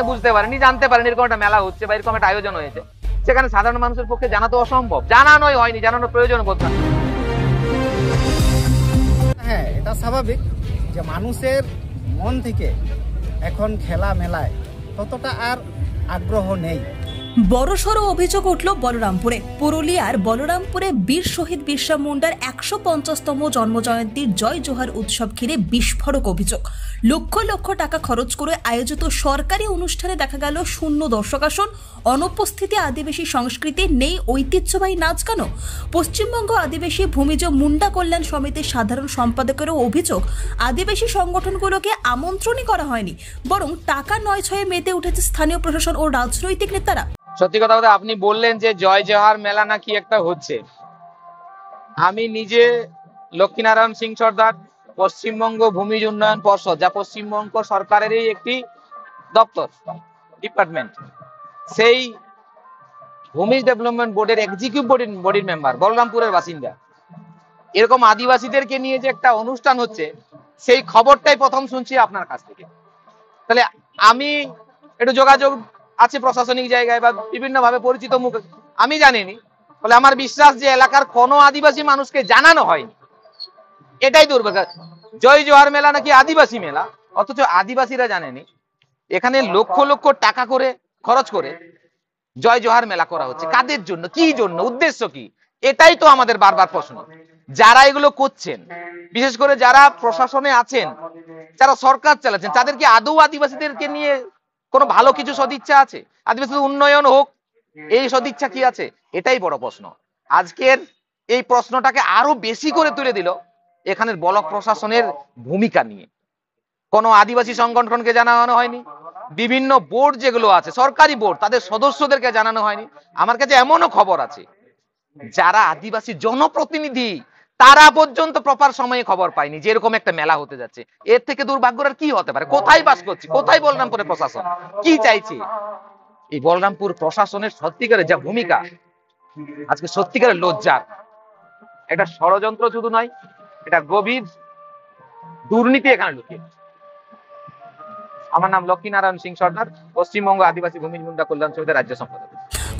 বুঝতে পারেনি, জানতে পারেনি এরকম একটা মেলা হচ্ছে বা এরকম একটা আয়োজন হয়েছে, সেখানে সাধারণ মানুষের পক্ষে জানা তো অসম্ভব, জানানোই হয়নি, জানানোর প্রয়োজন বোধ না। হ্যাঁ, এটা স্বাভাবিক যে মানুষের মন থেকে এখন খেলা মেলায় ততটা আর আগ্রহ নেই। বড়সড় অভিযোগ উঠল বলরামপুরে। পুরুলিয়ার বলরামপুরে বীর শহীদ বিরসা মুন্ডার ১৫০তম জন্মজয়ন্তীর জয় জোহার উৎসব ঘিরে বিস্ফোরক অভিযোগ। লক্ষ লক্ষ টাকা খরচ করে আয়োজিত সরকারি অনুষ্ঠানে দেখা গেল শূন্য দর্শক আসন, অনুপস্থিতি আদিবাসী সংস্কৃতি, নেই ঐতিহ্যবাহী নাচ গান। পশ্চিমবঙ্গ আদিবাসী ভূমিজ মুন্ডা কল্যাণ সমিতির সাধারণ সম্পাদকেরও অভিযোগ, আদিবাসী সংগঠনগুলোকে আমন্ত্রণই করা হয়নি, বরং টাকা নয় ছয়ে মেতে উঠেছে স্থানীয় প্রশাসন ও রাজনৈতিক নেতারা। সত্যি কথা বলতে আপনি বললেন যে জয় জোহার মেলা নাকি একটা হচ্ছে। আমি নিজে লক্ষ্মীনারায়ণ সিং সর্দার, পশ্চিমবঙ্গ ভূমিজ উন্নয়ন পর্ষদ, যা পশ্চিমবঙ্গ সরকারেরই একটি দপ্তর, ডিপার্টমেন্ট, সেই ভূমিজ ডেভেলপমেন্ট বোর্ডের এক্সিকিউটিভ বডির মেম্বার, বলরামপুরের বাসিন্দা। এরকম আদিবাসীদেরকে নিয়ে যে একটা অনুষ্ঠান হচ্ছে, সেই খবরটাই প্রথম শুনছি আপনার কাছ থেকে। তাহলে আমি একটু যোগাযোগ আছে প্রশাসনিক জায়গায় বা বিভিন্ন ভাবে পরিচিত মুখ, আমি জানিনি, ফলে আমার বিশ্বাস যে এলাকার কোনো আদিবাসী মানুষকে জানানো হয়নি, এটাই দুর্ভাগ্য। জয় জোহার মেলা নাকি আদিবাসী মেলা, অথচ আদিবাসীরা জানেনি। এখানে লক্ষ লক্ষ টাকা করে খরচ করে জয় জোহার মেলা করা হচ্ছে, কাদের জন্য, কি জন্য, উদ্দেশ্য কি? এটাই তো আমাদের বারবার প্রশ্ন। যারা এগুলো করছেন, বিশেষ করে যারা প্রশাসনে আছেন, যারা সরকার চালাচ্ছেন, তাদের কি আদৌ আদিবাসীদেরকে নিয়ে কোনো ভালো কিছু সদিচ্ছা আছে? আদিবাসীদের উন্নয়ন হোক, এই সদিচ্ছা কি আছে? এটাই বড় প্রশ্ন। আজকের এই প্রশ্নটাকে আরো বেশি করে তুলে দিল এখানের ব্লক প্রশাসনের ভূমিকা নিয়ে। কোনো আদিবাসী সংগঠনকে জানানো হয়নি, বিভিন্ন বোর্ড যেগুলো আছে, সরকারি বোর্ড, তাদের সদস্যদেরকে জানানো হয়নি। আমার কাছে এমনও খবর আছে যারা আদিবাসী জনপ্রতিনিধি, তারা পর্যন্ত প্রপার সময়ে খবর পায়নি যে এরকম একটা মেলা হতে যাচ্ছে। এর থেকে দুর্ভাগ্যের আর কি হতে পারে? কোথায় বাস করছি, কোথায় বলরামপুরের প্রশাসন, কি চাইছে? এই বলরামপুর প্রশাসনের সত্যিকারের যা ভূমিকা, আজকে সত্যিকারের লজ্জার। এটা ষড়যন্ত্র শুধু নয়, এটা গভীর দুর্নীতি এখানে লুকিয়ে। আমার নাম লক্ষ্মীনারায়ণ সিং সর্দার, পশ্চিমবঙ্গ আদিবাসী ভূমিজ মুন্ডা কল্যাণ সমিতির রাজ্য সম্পাদক।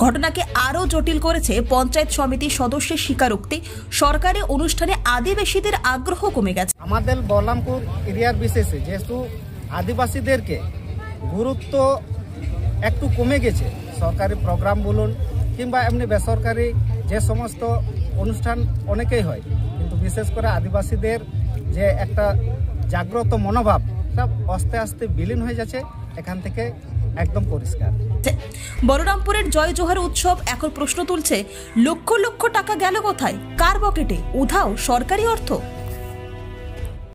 ঘটনাকে আরো জটিল করেছে পঞ্চায়েত সমিতির সদস্যের স্বীকারোক্তি, সরকারি অনুষ্ঠানে আদিবাসীদের আগ্রহ কমে গেছে। আমাদের বলরামপুর এরিয়ার বিশেষে যেহেতু আদিবাসীদেরকে গুরুত্ব একটু কমে গেছে, সরকারি প্রোগ্রাম বলুন কিংবা এমনি বেসরকারি যে সমস্ত অনুষ্ঠান অনেকেই হয়, কিন্তু বিশেষ করে আদিবাসীদের যে একটা জাগ্রত মনোভাব সব আস্তে আস্তে বিলীন হয়ে যাচ্ছে, এখান থেকে একদম পরিষ্কার। বলরামপুরের জয় জোহার উৎসব এখন প্রশ্ন তুলছে, লক্ষ লক্ষ টাকা গেল কোথায়, কার পকেটে? উধাও সরকারি অর্থ।